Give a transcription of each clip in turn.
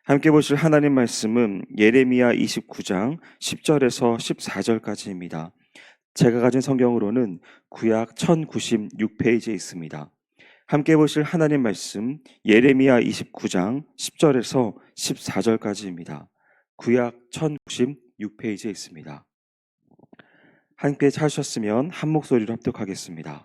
함께 보실 하나님 말씀은 예레미야 29장 10절에서 14절까지입니다. 제가 가진 성경으로는 구약 1096페이지에 있습니다. 함께 보실 하나님 말씀 예레미야 29장 10절에서 14절까지입니다. 구약 1096페이지에 있습니다. 함께 찾으셨으면 한 목소리로 합독하겠습니다.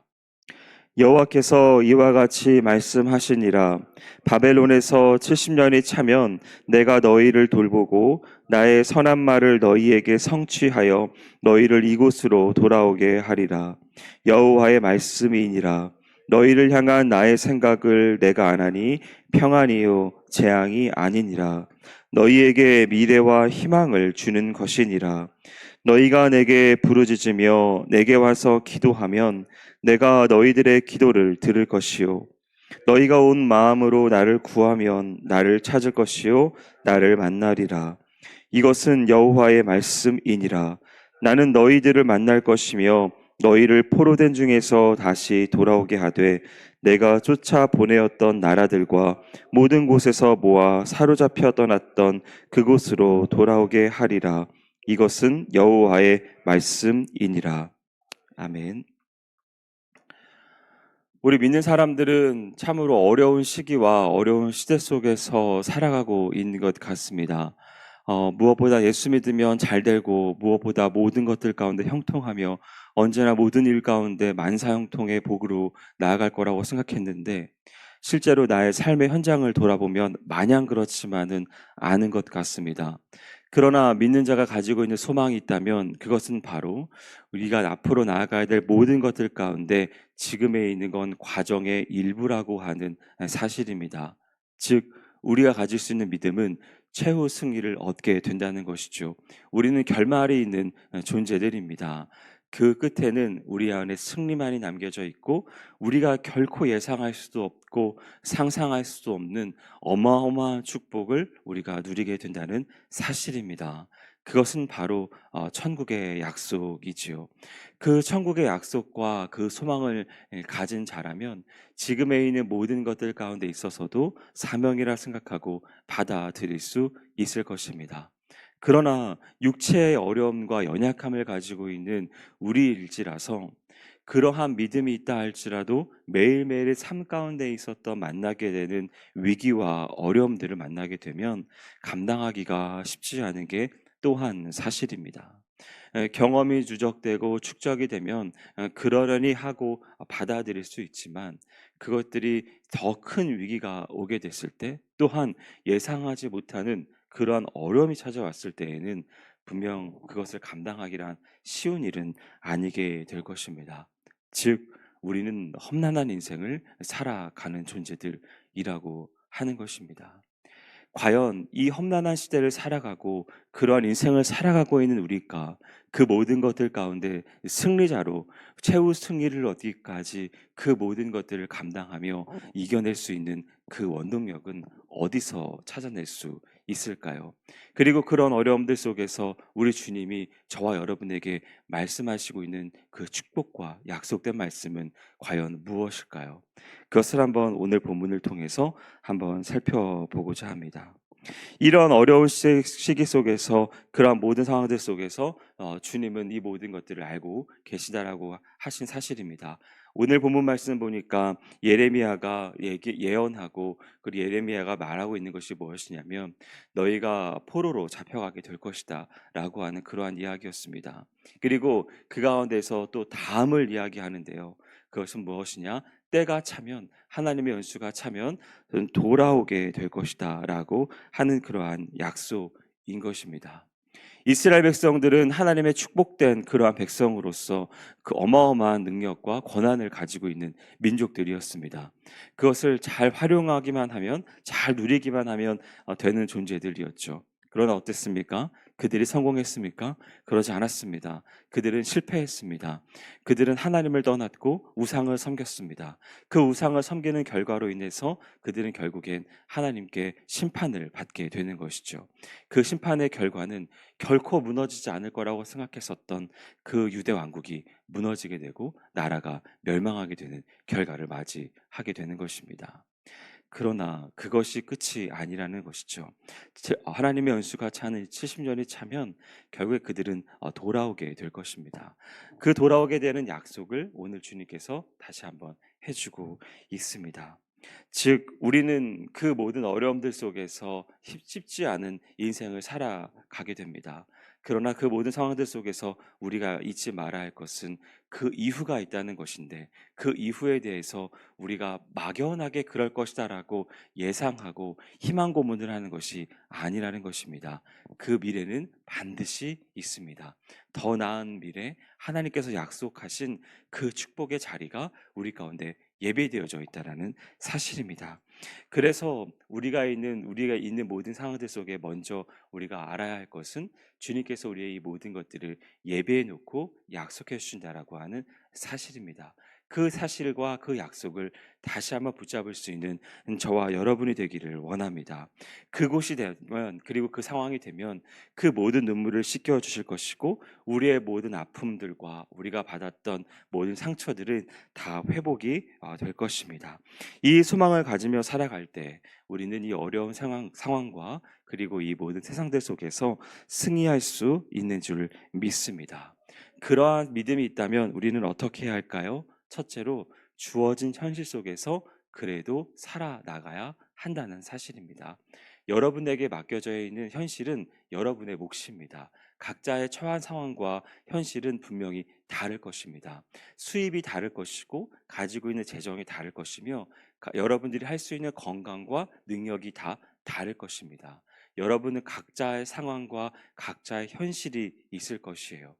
여호와께서 이와 같이 말씀하시니라. 바벨론에서 70년이 차면 내가 너희를 돌보고 나의 선한 말을 너희에게 성취하여 너희를 이곳으로 돌아오게 하리라. 여호와의 말씀이니라. 너희를 향한 나의 생각을 내가 아나니 평안이요 재앙이 아니니라. 너희에게 미래와 희망을 주는 것이니라. 너희가 내게 부르짖으며 내게 와서 기도하면 내가 너희들의 기도를 들을 것이요 너희가 온 마음으로 나를 구하면 나를 찾을 것이요 나를 만나리라. 이것은 여호와의 말씀이니라. 나는 너희들을 만날 것이며 너희를 포로된 중에서 다시 돌아오게 하되 내가 쫓아 보내었던 나라들과 모든 곳에서 모아 사로잡혀 떠났던 그곳으로 돌아오게 하리라. 이것은 여호와의 말씀이니라. 아멘. 우리 믿는 사람들은 참으로 어려운 시기와 어려운 시대 속에서 살아가고 있는 것 같습니다. 무엇보다 예수 믿으면 잘 되고 무엇보다 모든 것들 가운데 형통하며 언제나 모든 일 가운데 만사형통의 복으로 나아갈 거라고 생각했는데 실제로 나의 삶의 현장을 돌아보면 마냥 그렇지만은 않은 것 같습니다. 그러나 믿는 자가 가지고 있는 소망이 있다면 그것은 바로 우리가 앞으로 나아가야 될 모든 것들 가운데 지금에 있는 건 과정의 일부라고 하는 사실입니다. 즉 우리가 가질 수 있는 믿음은 최후 승리를 얻게 된다는 것이죠. 우리는 결말이 있는 존재들입니다. 그 끝에는 우리 안에 승리만이 남겨져 있고 우리가 결코 예상할 수도 없고 상상할 수도 없는 어마어마한 축복을 우리가 누리게 된다는 사실입니다. 그것은 바로 천국의 약속이지요. 그 천국의 약속과 그 소망을 가진 자라면 지금에 있는 모든 것들 가운데 있어서도 사명이라 생각하고 받아들일 수 있을 것입니다. 그러나 육체의 어려움과 연약함을 가지고 있는 우리일지라서 그러한 믿음이 있다 할지라도 매일매일의 삶 가운데 있었던 만나게 되는 위기와 어려움들을 만나게 되면 감당하기가 쉽지 않은 게 또한 사실입니다. 경험이 누적되고 축적이 되면 그러려니 하고 받아들일 수 있지만 그것들이 더 큰 위기가 오게 됐을 때 또한 예상하지 못하는 그러한 어려움이 찾아왔을 때에는 분명 그것을 감당하기란 쉬운 일은 아니게 될 것입니다. 즉 우리는 험난한 인생을 살아가는 존재들이라고 하는 것입니다. 과연 이 험난한 시대를 살아가고 그러한 인생을 살아가고 있는 우리가 그 모든 것들 가운데 승리자로 최후 승리를 얻기까지 그 모든 것들을 감당하며 이겨낼 수 있는 그 원동력은 어디서 찾아낼 수 있을까요? 그리고 그런 어려움들 속에서 우리 주님이 저와 여러분에게 말씀하시고 있는 그 축복과 약속된 말씀은 과연 무엇일까요? 그것을 한번 오늘 본문을 통해서 한번 살펴보고자 합니다. 이런 어려운 시기 속에서 그러한 모든 상황들 속에서 주님은 이 모든 것들을 알고 계시다라고 하신 사실입니다. 오늘 본문 말씀 보니까 예레미야가 예언하고 그리고 예레미야가 말하고 있는 것이 무엇이냐면 너희가 포로로 잡혀가게 될 것이다 라고 하는 그러한 이야기였습니다. 그리고 그 가운데서 또 다음을 이야기하는데요. 그것은 무엇이냐? 때가 차면 하나님의 연수가 차면 돌아오게 될 것이다 라고 하는 그러한 약속인 것입니다. 이스라엘 백성들은 하나님의 축복된 그러한 백성으로서 그 어마어마한 능력과 권한을 가지고 있는 민족들이었습니다. 그것을 잘 활용하기만 하면 잘 누리기만 하면 되는 존재들이었죠. 그러나 어땠습니까? 그들이 성공했습니까? 그러지 않았습니다. 그들은 실패했습니다. 그들은 하나님을 떠났고 우상을 섬겼습니다. 그 우상을 섬기는 결과로 인해서 그들은 결국엔 하나님께 심판을 받게 되는 것이죠. 그 심판의 결과는 결코 무너지지 않을 거라고 생각했었던 그 유대 왕국이 무너지게 되고 나라가 멸망하게 되는 결과를 맞이하게 되는 것입니다. 그러나 그것이 끝이 아니라는 것이죠. 하나님의 연수가 차는 70년이 차면 결국에 그들은 돌아오게 될 것입니다. 그 돌아오게 되는 약속을 오늘 주님께서 다시 한번 해주고 있습니다. 즉 우리는 그 모든 어려움들 속에서 쉽지 않은 인생을 살아가게 됩니다. 그러나 그 모든 상황들 속에서 우리가 잊지 말아야 할 것은 그 이후가 있다는 것인데, 그 이후에 대해서 우리가 막연하게 그럴 것이다라고 예상하고 희망 고문을 하는 것이 아니라는 것입니다. 그 미래는 반드시 있습니다. 더 나은 미래, 하나님께서 약속하신 그 축복의 자리가 우리 가운데 예배되어져 있다라는 사실입니다. 그래서 우리가 있는 모든 상황들 속에 먼저 우리가 알아야 할 것은 주님께서 우리의 이 모든 것들을 예배해 놓고 약속해 주신다라고 하는 사실입니다. 그 사실과 그 약속을 다시 한번 붙잡을 수 있는 저와 여러분이 되기를 원합니다. 그곳이 되면, 그리고 그 상황이 되면 그 모든 눈물을 씻겨 주실 것이고, 우리의 모든 아픔들과 우리가 받았던 모든 상처들은 다 회복이 될 것입니다. 이 소망을 가지며 살아갈 때 우리는 이 어려운 상황과 그리고 이 모든 세상들 속에서 승리할 수 있는 줄 믿습니다. 그러한 믿음이 있다면 우리는 어떻게 해야 할까요? 첫째로 주어진 현실 속에서 그래도 살아나가야 한다는 사실입니다. 여러분에게 맡겨져 있는 현실은 여러분의 몫입니다. 각자의 처한 상황과 현실은 분명히 다를 것입니다. 수입이 다를 것이고 가지고 있는 재정이 다를 것이며 여러분들이 할 수 있는 건강과 능력이 다 다를 것입니다. 여러분은 각자의 상황과 각자의 현실이 있을 것이에요.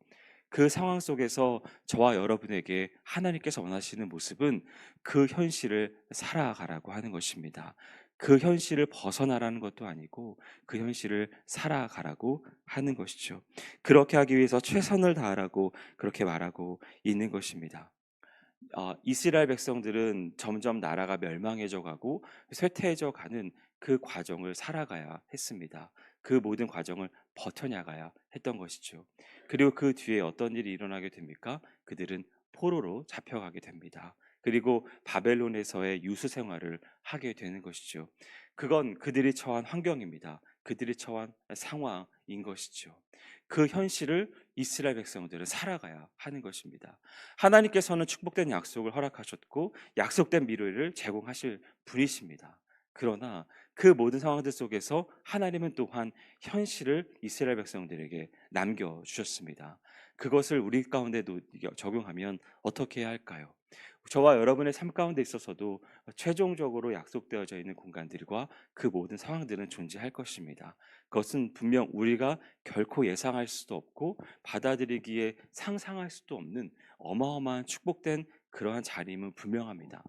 그 상황 속에서 저와 여러분에게 하나님께서 원하시는 모습은 그 현실을 살아가라고 하는 것입니다. 그 현실을 벗어나라는 것도 아니고 그 현실을 살아가라고 하는 것이죠. 그렇게 하기 위해서 최선을 다하라고 그렇게 말하고 있는 것입니다. 이스라엘 백성들은 점점 나라가 멸망해져 가고 쇠퇴해져 가는 그 과정을 살아가야 했습니다. 그 모든 과정을 버텨나가야 했던 것이죠. 그리고 그 뒤에 어떤 일이 일어나게 됩니까? 그들은 포로로 잡혀가게 됩니다. 그리고 바벨론에서의 유수 생활을 하게 되는 것이죠. 그건 그들이 처한 환경입니다. 그들이 처한 상황인 것이죠. 그 현실을 이스라엘 백성들은 살아가야 하는 것입니다. 하나님께서는 축복된 약속을 허락하셨고 약속된 미래를 제공하실 분이십니다. 그러나 그 모든 상황들 속에서 하나님은 또한 현실을 이스라엘 백성들에게 남겨주셨습니다. 그것을 우리 가운데도 적용하면 어떻게 해야 할까요? 저와 여러분의 삶 가운데 있어서도 최종적으로 약속되어져 있는 공간들과 그 모든 상황들은 존재할 것입니다. 그것은 분명 우리가 결코 예상할 수도 없고 받아들이기에 상상할 수도 없는 어마어마한 축복된 그러한 자리임은 분명합니다.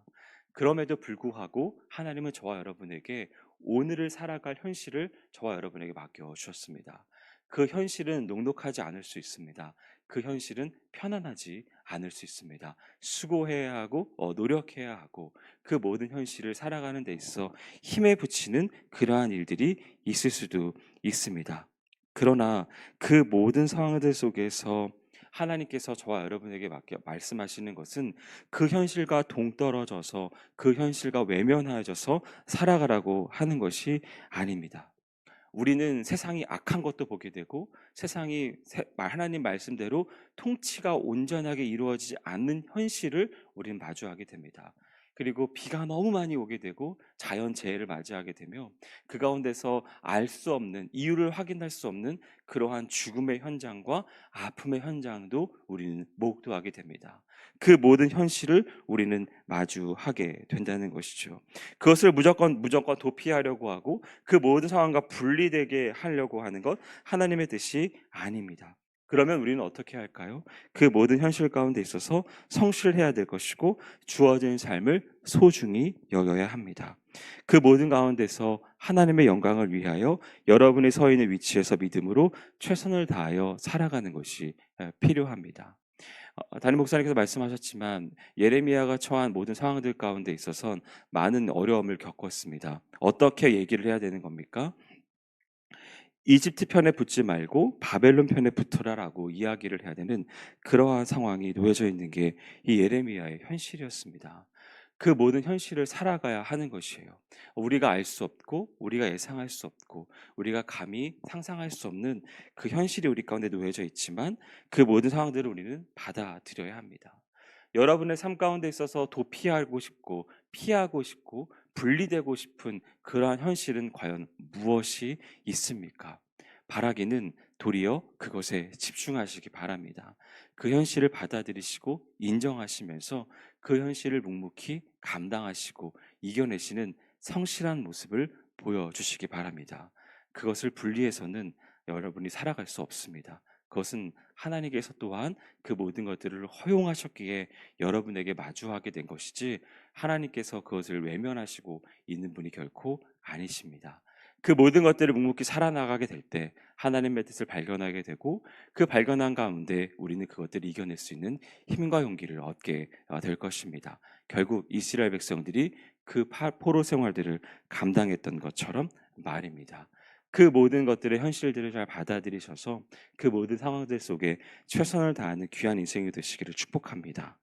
그럼에도 불구하고 하나님은 저와 여러분에게 오늘을 살아갈 현실을 저와 여러분에게 맡겨 주셨습니다. 그 현실은 녹록하지 않을 수 있습니다. 그 현실은 편안하지 않을 수 있습니다. 수고해야 하고 노력해야 하고 그 모든 현실을 살아가는 데 있어 힘에 부치는 그러한 일들이 있을 수도 있습니다. 그러나 그 모든 상황들 속에서 하나님께서 저와 여러분에게 맡겨 말씀하시는 것은 그 현실과 동떨어져서 그 현실과 외면하여져서 살아가라고 하는 것이 아닙니다. 우리는 세상이 악한 것도 보게 되고 세상이 하나님 말씀대로 통치가 온전하게 이루어지지 않는 현실을 우리는 마주하게 됩니다. 그리고 비가 너무 많이 오게 되고 자연재해를 맞이하게 되며 그 가운데서 알 수 없는, 이유를 확인할 수 없는 그러한 죽음의 현장과 아픔의 현장도 우리는 목도하게 됩니다. 그 모든 현실을 우리는 마주하게 된다는 것이죠. 그것을 무조건 도피하려고 하고 그 모든 상황과 분리되게 하려고 하는 것, 하나님의 뜻이 아닙니다. 그러면 우리는 어떻게 할까요? 그 모든 현실 가운데 있어서 성실해야 될 것이고 주어진 삶을 소중히 여겨야 합니다. 그 모든 가운데서 하나님의 영광을 위하여 여러분이 서 있는 위치에서 믿음으로 최선을 다하여 살아가는 것이 필요합니다. 담임 목사님께서 말씀하셨지만 예레미야가 처한 모든 상황들 가운데 있어서 많은 어려움을 겪었습니다. 어떻게 얘기를 해야 되는 겁니까? 이집트 편에 붙지 말고 바벨론 편에 붙어라라고 이야기를 해야 되는 그러한 상황이 놓여져 있는 게 이 예레미야의 현실이었습니다. 그 모든 현실을 살아가야 하는 것이에요. 우리가 알 수 없고 우리가 예상할 수 없고 우리가 감히 상상할 수 없는 그 현실이 우리 가운데 놓여져 있지만 그 모든 상황들을 우리는 받아들여야 합니다. 여러분의 삶 가운데 있어서 도피하고 싶고 피하고 싶고 분리되고 싶은 그러한 현실은 과연 무엇이 있습니까? 바라기는 도리어 그것에 집중하시기 바랍니다. 그 현실을 받아들이시고 인정하시면서 그 현실을 묵묵히 감당하시고 이겨내시는 성실한 모습을 보여주시기 바랍니다. 그것을 분리해서는 여러분이 살아갈 수 없습니다. 그것은 하나님께서 또한 그 모든 것들을 허용하셨기에 여러분에게 마주하게 된 것이지 하나님께서 그것을 외면하시고 있는 분이 결코 아니십니다. 그 모든 것들을 묵묵히 살아나가게 될 때 하나님의 뜻을 발견하게 되고 그 발견한 가운데 우리는 그것들을 이겨낼 수 있는 힘과 용기를 얻게 될 것입니다. 결국 이스라엘 백성들이 그 포로 생활들을 감당했던 것처럼 말입니다. 그 모든 것들의 현실들을 잘 받아들이셔서 그 모든 상황들 속에 최선을 다하는 귀한 인생이 되시기를 축복합니다.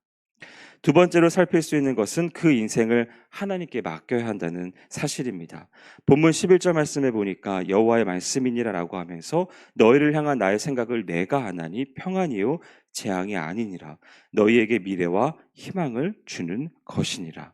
두 번째로 살필 수 있는 것은 그 인생을 하나님께 맡겨야 한다는 사실입니다. 본문 11절 말씀에 보니까 여호와의 말씀이니라라고 하면서 너희를 향한 나의 생각을 내가 하나니 평안이요 재앙이 아니니라. 너희에게 미래와 희망을 주는 것이니라.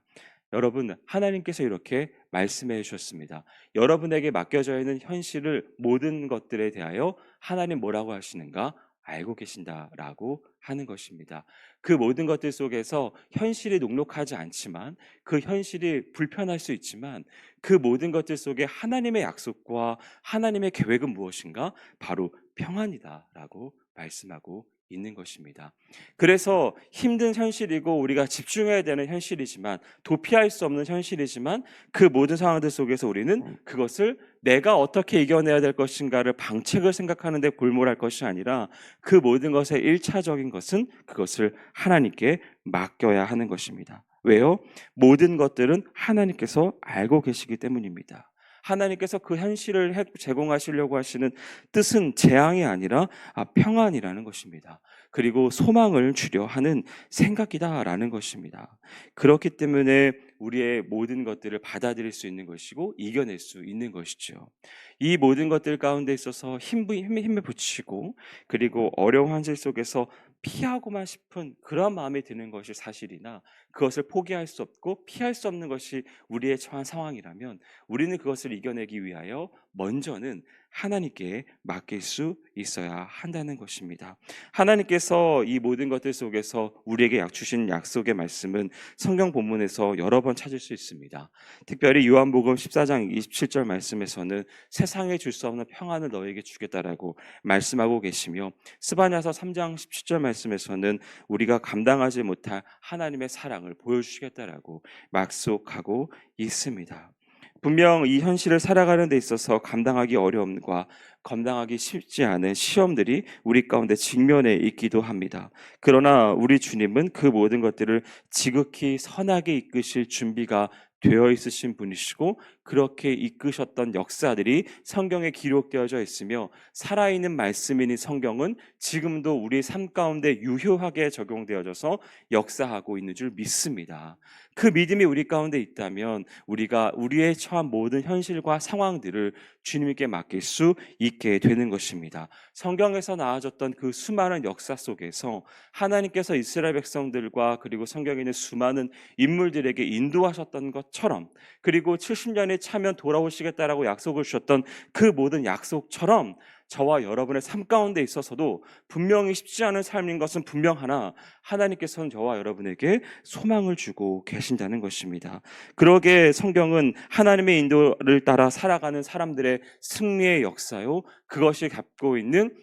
여러분, 하나님께서 이렇게 말씀해 주셨습니다. 여러분에게 맡겨져 있는 현실을 모든 것들에 대하여 하나님 뭐라고 하시는가? 알고 계신다라고 하는 것입니다. 그 모든 것들 속에서 현실이 녹록하지 않지만 그 현실이 불편할 수 있지만 그 모든 것들 속에 하나님의 약속과 하나님의 계획은 무엇인가? 바로 평안이다라고 말씀하고 있는 것입니다. 그래서 힘든 현실이고 우리가 집중해야 되는 현실이지만 도피할 수 없는 현실이지만 그 모든 상황들 속에서 우리는 그것을 내가 어떻게 이겨내야 될 것인가를 방책을 생각하는데 골몰할 것이 아니라 그 모든 것의 1차적인 것은 그것을 하나님께 맡겨야 하는 것입니다. 왜요? 모든 것들은 하나님께서 알고 계시기 때문입니다. 하나님께서 그 현실을 제공하시려고 하시는 뜻은 재앙이 아니라 평안이라는 것입니다. 그리고 소망을 주려 하는 생각이다라는 것입니다. 그렇기 때문에 우리의 모든 것들을 받아들일 수 있는 것이고 이겨낼 수 있는 것이죠. 이 모든 것들 가운데 있어서 힘을 붙이고 그리고 어려운 현실 속에서 피하고만 싶은 그런 마음이 드는 것이 사실이나 그것을 포기할 수 없고 피할 수 없는 것이 우리의 처한 상황이라면 우리는 그것을 이겨내기 위하여 먼저는 하나님께 맡길 수 있어야 한다는 것입니다. 하나님께서 이 모든 것들 속에서 우리에게 주신 약속의 말씀은 성경 본문에서 여러 번 찾을 수 있습니다. 특별히 요한복음 14장 27절 말씀에서는 세상에 줄 수 없는 평안을 너에게 주겠다라고 말씀하고 계시며 스바냐서 3장 17절 말씀에서는 우리가 감당하지 못할 하나님의 사랑을 보여주시겠다라고 약속하고 있습니다. 분명 이 현실을 살아가는 데 있어서 감당하기 어려움과 감당하기 쉽지 않은 시험들이 우리 가운데 직면해 있기도 합니다. 그러나 우리 주님은 그 모든 것들을 지극히 선하게 이끄실 준비가 되어 있으신 분이시고 그렇게 이끄셨던 역사들이 성경에 기록되어져 있으며 살아있는 말씀인 이 성경은 지금도 우리 삶 가운데 유효하게 적용되어져서 역사하고 있는 줄 믿습니다. 그 믿음이 우리 가운데 있다면 우리가 우리의 처한 모든 현실과 상황들을 주님께 맡길 수 있게 되는 것입니다. 성경에서 나와졌던 그 수많은 역사 속에서 하나님께서 이스라엘 백성들과 그리고 성경에 있는 수많은 인물들에게 인도하셨던 것처럼 그리고 70년이 차면 돌아오시겠다라고 약속을 주셨던 그 모든 약속처럼 저와 여러분의 삶 가운데 있어서도 분명히 쉽지 않은 삶인 것은 분명하나 하나님께서는 저와 여러분에게 소망을 주고 계신다는 것입니다. 그러게 성경은 하나님의 인도를 따라 살아가는 사람들의 승리의 역사요 그것이 갖고 있는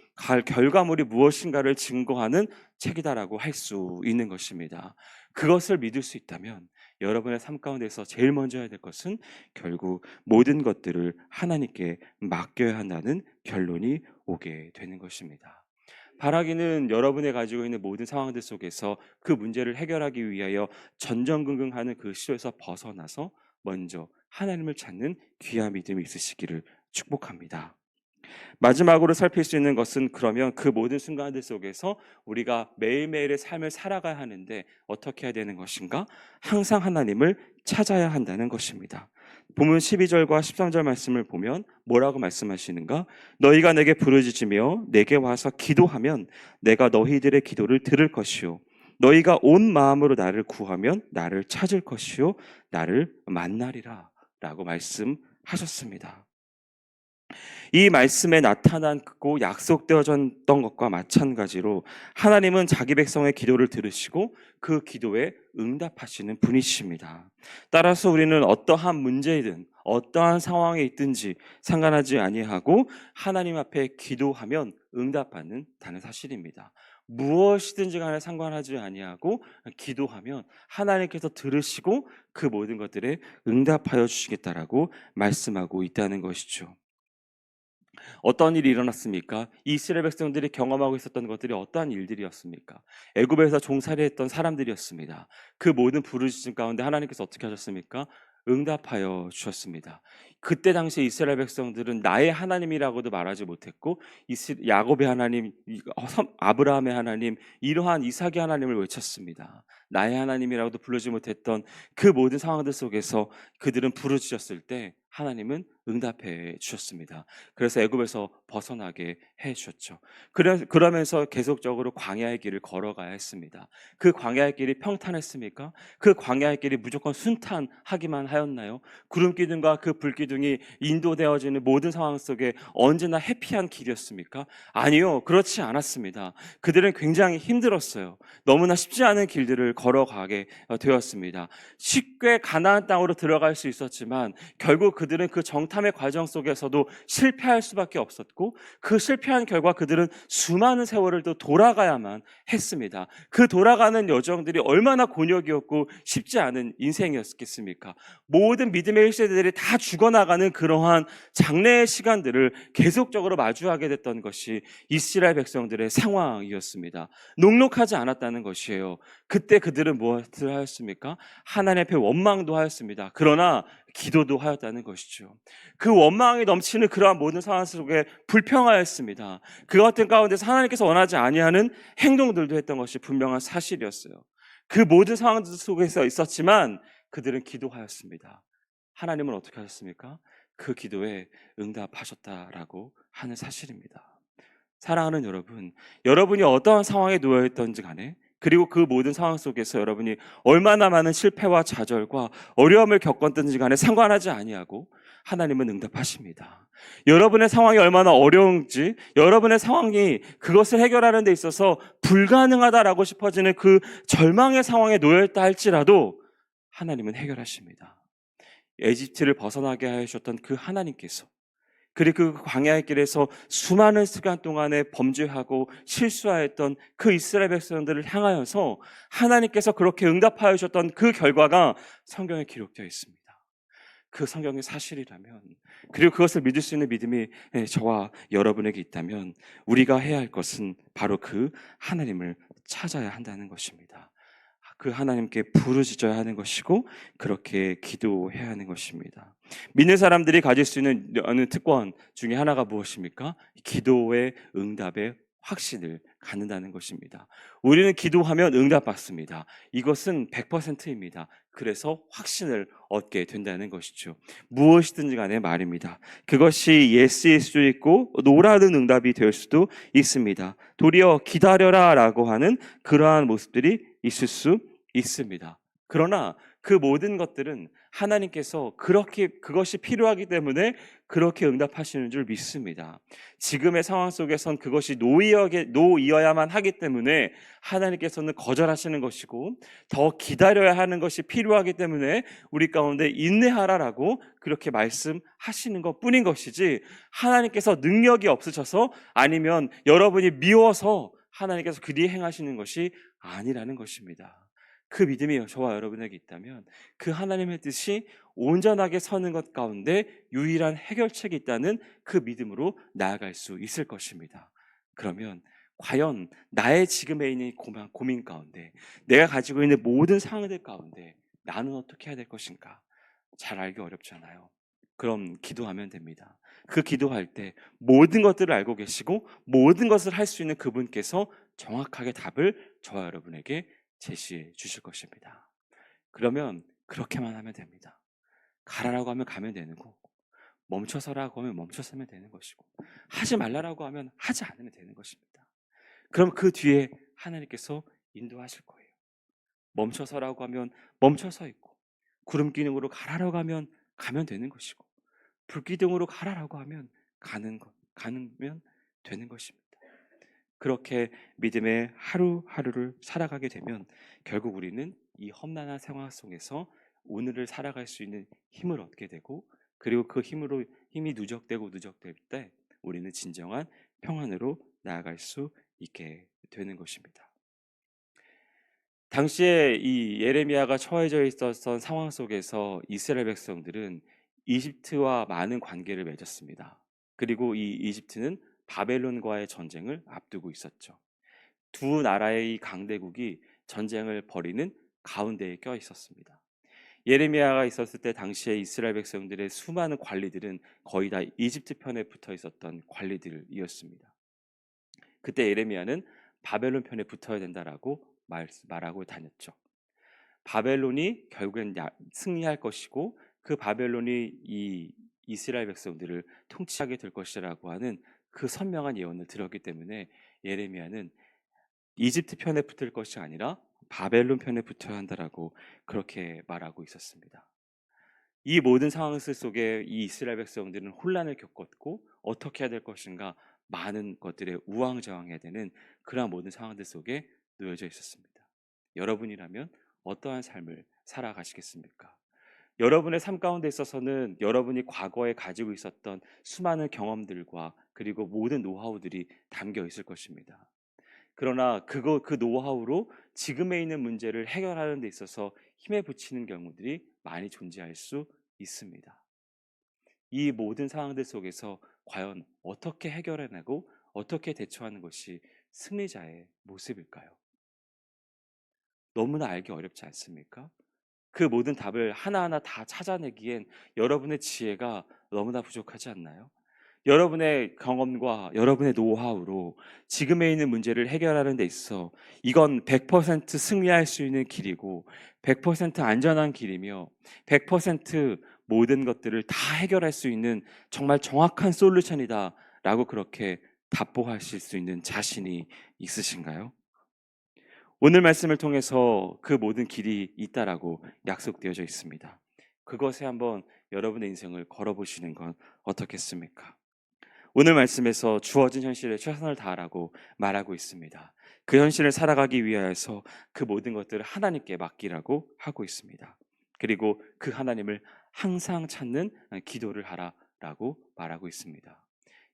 결과물이 무엇인가를 증거하는 책이다라고 할 수 있는 것입니다. 그것을 믿을 수 있다면 여러분의 삶 가운데서 제일 먼저 해야 될 것은 결국 모든 것들을 하나님께 맡겨야 한다는 결론이 오게 되는 것입니다. 바라기는 여러분이 가지고 있는 모든 상황들 속에서 그 문제를 해결하기 위하여 전전긍긍하는 그 시로에서 벗어나서 먼저 하나님을 찾는 귀한 믿음이 있으시기를 축복합니다. 마지막으로 살필 수 있는 것은 그러면 그 모든 순간들 속에서 우리가 매일매일의 삶을 살아가야 하는데 어떻게 해야 되는 것인가? 항상 하나님을 찾아야 한다는 것입니다. 본문 12절과 13절 말씀을 보면 뭐라고 말씀하시는가? 너희가 내게 부르짖으며 내게 와서 기도하면 내가 너희들의 기도를 들을 것이요 너희가 온 마음으로 나를 구하면 나를 찾을 것이요 나를 만나리라 라고 말씀하셨습니다. 이 말씀에 나타나고 약속되어졌던 것과 마찬가지로 하나님은 자기 백성의 기도를 들으시고 그 기도에 응답하시는 분이십니다. 따라서 우리는 어떠한 문제이든 어떠한 상황에 있든지 상관하지 아니하고 하나님 앞에 기도하면 응답받는 다는 사실입니다. 무엇이든지 간에 상관하지 아니하고 기도하면 하나님께서 들으시고 그 모든 것들에 응답하여 주시겠다라고 말씀하고 있다는 것이죠. 어떤 일이 일어났습니까? 이스라엘 백성들이 경험하고 있었던 것들이 어떠한 일들이었습니까? 애굽에서 종살이했던 사람들이었습니다. 그 모든 부르짖음 가운데 하나님께서 어떻게 하셨습니까? 응답하여 주셨습니다. 그때 당시 이스라엘 백성들은 나의 하나님이라고도 말하지 못했고 야곱의 하나님, 아브라함의 하나님, 이러한 이삭의 하나님을 외쳤습니다. 나의 하나님이라고도 부르지 못했던 그 모든 상황들 속에서 그들은 부르짖었을 때 하나님은 응답해 주셨습니다. 그래서 애굽에서 벗어나게 해 주셨죠. 그러면서 계속적으로 광야의 길을 걸어가야 했습니다. 그 광야의 길이 평탄했습니까? 그 광야의 길이 무조건 순탄하기만 하였나요? 구름 기둥과 그 불 기둥이 인도되어지는 모든 상황 속에 언제나 해피한 길이었습니까? 아니요, 그렇지 않았습니다. 그들은 굉장히 힘들었어요. 너무나 쉽지 않은 길들을 걸어가게 되었습니다. 쉽게 가나안 땅으로 들어갈 수 있었지만 결국 그들은 그 정탐의 과정 속에서도 실패할 수밖에 없었고 그 실패한 결과 그들은 수많은 세월을 또 돌아가야만 했습니다. 그 돌아가는 여정들이 얼마나 곤욕이었고 쉽지 않은 인생이었겠습니까? 모든 믿음의 1세대들이 다 죽어나가는 그러한 장래의 시간들을 계속적으로 마주하게 됐던 것이 이스라엘 백성들의 상황이었습니다. 녹록하지 않았다는 것이에요. 그때 그들은 무엇을 하였습니까? 하나님 앞에 원망도 하였습니다. 그러나 기도도 하였다는 것이죠. 그 원망이 넘치는 그러한 모든 상황 속에 불평하였습니다. 그 같은 가운데서 하나님께서 원하지 아니하는 행동들도 했던 것이 분명한 사실이었어요. 그 모든 상황들 속에서 있었지만 그들은 기도하였습니다. 하나님은 어떻게 하셨습니까? 그 기도에 응답하셨다라고 하는 사실입니다. 사랑하는 여러분, 여러분이 어떠한 상황에 놓여 있던지 간에 그리고 그 모든 상황 속에서 여러분이 얼마나 많은 실패와 좌절과 어려움을 겪었든지 간에 상관하지 아니하고 하나님은 응답하십니다. 여러분의 상황이 얼마나 어려운지, 여러분의 상황이 그것을 해결하는 데 있어서 불가능하다라고 싶어지는 그 절망의 상황에 놓여 있다 할지라도 하나님은 해결하십니다. 에집트를 벗어나게 하셨던 그 하나님께서 그리고 그 광야의 길에서 수많은 시간 동안에 범죄하고 실수하였던 그 이스라엘 백성들을 향하여서 하나님께서 그렇게 응답하여 주셨던 그 결과가 성경에 기록되어 있습니다. 그 성경의 사실이라면 그리고 그것을 믿을 수 있는 믿음이 저와 여러분에게 있다면 우리가 해야 할 것은 바로 그 하나님을 찾아야 한다는 것입니다. 그 하나님께 부르짖어야 하는 것이고 그렇게 기도해야 하는 것입니다. 믿는 사람들이 가질 수 있는 어느 특권 중에 하나가 무엇입니까? 기도의 응답의 확신을 갖는다는 것입니다. 우리는 기도하면 응답받습니다. 이것은 100%입니다. 그래서 확신을 얻게 된다는 것이죠. 무엇이든지 간에 말입니다. 그것이 예스일 수도 있고 노라는 응답이 될 수도 있습니다. 도리어 기다려라 라고 하는 그러한 모습들이 있을 수 있습니다. 그러나 그 모든 것들은 하나님께서 그것이 필요하기 때문에 그렇게 응답하시는 줄 믿습니다. 지금의 상황 속에선 그것이 놓이어야만 하기 때문에 하나님께서는 거절하시는 것이고 더 기다려야 하는 것이 필요하기 때문에 우리 가운데 인내하라라고 그렇게 말씀하시는 것뿐인 것이지 하나님께서 능력이 없으셔서 아니면 여러분이 미워서 하나님께서 그리 행하시는 것이 아니라는 것입니다. 그 믿음이 저와 여러분에게 있다면 그 하나님의 뜻이 온전하게 서는 것 가운데 유일한 해결책이 있다는 그 믿음으로 나아갈 수 있을 것입니다. 그러면 과연 나의 지금에 있는 고민 가운데 내가 가지고 있는 모든 상황들 가운데 나는 어떻게 해야 될 것인가? 잘 알기 어렵잖아요. 그럼 기도하면 됩니다. 그 기도할 때 모든 것들을 알고 계시고 모든 것을 할 수 있는 그분께서 정확하게 답을 저와 여러분에게 제시해 주실 것입니다. 그러면 그렇게만 하면 됩니다. 가라라고 하면 가면 되는 거고, 멈춰서라고 하면 멈춰서면 되는 것이고, 하지 말라라고 하면 하지 않으면 되는 것입니다. 그럼 그 뒤에 하나님께서 인도하실 거예요. 멈춰서라고 하면 멈춰서 있고, 구름 기둥으로 가라라고 하면 가면 되는 것이고, 불기둥으로 가라라고 하면 가면 되는 것입니다. 그렇게 믿음의 하루하루를 살아가게 되면 결국 우리는 이 험난한 상황 속에서 오늘을 살아갈 수 있는 힘을 얻게 되고, 그리고 그 힘이 누적되고 누적될 때 우리는 진정한 평안으로 나아갈 수 있게 되는 것입니다. 당시에 이 예레미야가 처해져 있었던 상황 속에서 이스라엘 백성들은 이집트와 많은 관계를 맺었습니다. 그리고 이 이집트는 바벨론과의 전쟁을 앞두고 있었죠. 두 나라의 강대국이 전쟁을 벌이는 가운데에 껴 있었습니다. 예레미야가 있었을 때 당시에 이스라엘 백성들의 수많은 관리들은 거의 다 이집트 편에 붙어 있었던 관리들이었습니다. 그때 예레미야는 바벨론 편에 붙어야 된다라고 말하고 다녔죠. 바벨론이 결국엔 승리할 것이고 그 바벨론이 이 이스라엘 백성들을 통치하게 될 것이라고 하는 그 선명한 예언을 들었기 때문에 예레미야는 이집트 편에 붙을 것이 아니라 바벨론 편에 붙어야 한다라고 그렇게 말하고 있었습니다. 이 모든 상황 속에 이 이스라엘 백성들은 혼란을 겪었고 어떻게 해야 될 것인가 많은 것들에 우왕좌왕해야 되는 그러한 모든 상황들 속에 놓여져 있었습니다. 여러분이라면 어떠한 삶을 살아가시겠습니까? 여러분의 삶 가운데 있어서는 여러분이 과거에 가지고 있었던 수많은 경험들과 그리고 모든 노하우들이 담겨 있을 것입니다. 그러나 그 노하우로 지금에 있는 문제를 해결하는 데 있어서 힘에 부치는 경우들이 많이 존재할 수 있습니다. 이 모든 상황들 속에서 과연 어떻게 해결해내고 어떻게 대처하는 것이 승리자의 모습일까요? 너무나 알기 어렵지 않습니까? 그 모든 답을 하나하나 다 찾아내기엔 여러분의 지혜가 너무나 부족하지 않나요? 여러분의 경험과 여러분의 노하우로 지금에 있는 문제를 해결하는 데 있어 이건 100% 승리할 수 있는 길이고 100% 안전한 길이며 100% 모든 것들을 다 해결할 수 있는 정말 정확한 솔루션이다 라고 그렇게 답보하실 수 있는 자신이 있으신가요? 오늘 말씀을 통해서 그 모든 길이 있다라고 약속되어져 있습니다. 그것에 한번 여러분의 인생을 걸어보시는 건 어떻겠습니까? 오늘 말씀에서 주어진 현실에 최선을 다하라고 말하고 있습니다. 그 현실을 살아가기 위하여서 그 모든 것들을 하나님께 맡기라고 하고 있습니다. 그리고 그 하나님을 항상 찾는 기도를 하라라고 말하고 있습니다.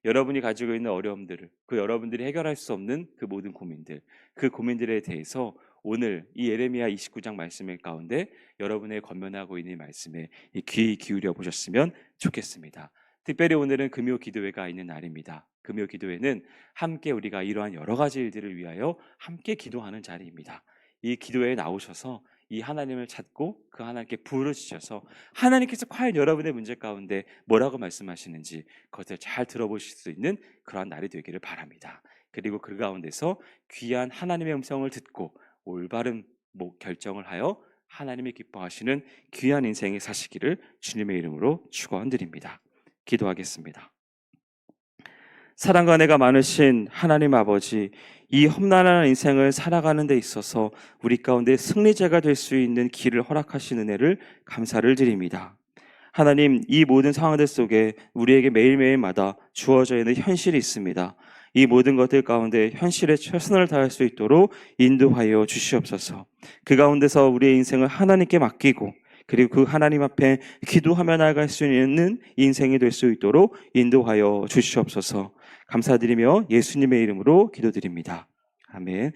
여러분이 가지고 있는 어려움들을, 그 여러분들이 해결할 수 없는 그 모든 고민들, 그 고민들에 대해서 오늘 이 예레미야 29장 말씀 가운데 여러분의 권면하고 있는 말씀에 귀 기울여 보셨으면 좋겠습니다. 특별히 오늘은 금요 기도회가 있는 날입니다. 금요 기도회는 함께 우리가 이러한 여러 가지 일들을 위하여 함께 기도하는 자리입니다. 이 기도회에 나오셔서 이 하나님을 찾고 그 하나님께 부르짖어서 하나님께서 과연 여러분의 문제 가운데 뭐라고 말씀하시는지 그것을 잘 들어보실 수 있는 그러한 날이 되기를 바랍니다. 그리고 그 가운데서 귀한 하나님의 음성을 듣고 올바른 결정을 하여 하나님이 기뻐하시는 귀한 인생을 사시기를 주님의 이름으로 축원드립니다. 기도하겠습니다. 사랑과 은혜가 많으신 하나님 아버지, 이 험난한 인생을 살아가는 데 있어서 우리 가운데 승리자가 될 수 있는 길을 허락하신 은혜를 감사를 드립니다. 하나님, 이 모든 상황들 속에 우리에게 매일매일마다 주어져 있는 현실이 있습니다. 이 모든 것들 가운데 현실에 최선을 다할 수 있도록 인도하여 주시옵소서. 그 가운데서 우리의 인생을 하나님께 맡기고 그리고 그 하나님 앞에 기도하며 나아갈 수 있는 인생이 될 수 있도록 인도하여 주시옵소서. 감사드리며 예수님의 이름으로 기도드립니다. 아멘.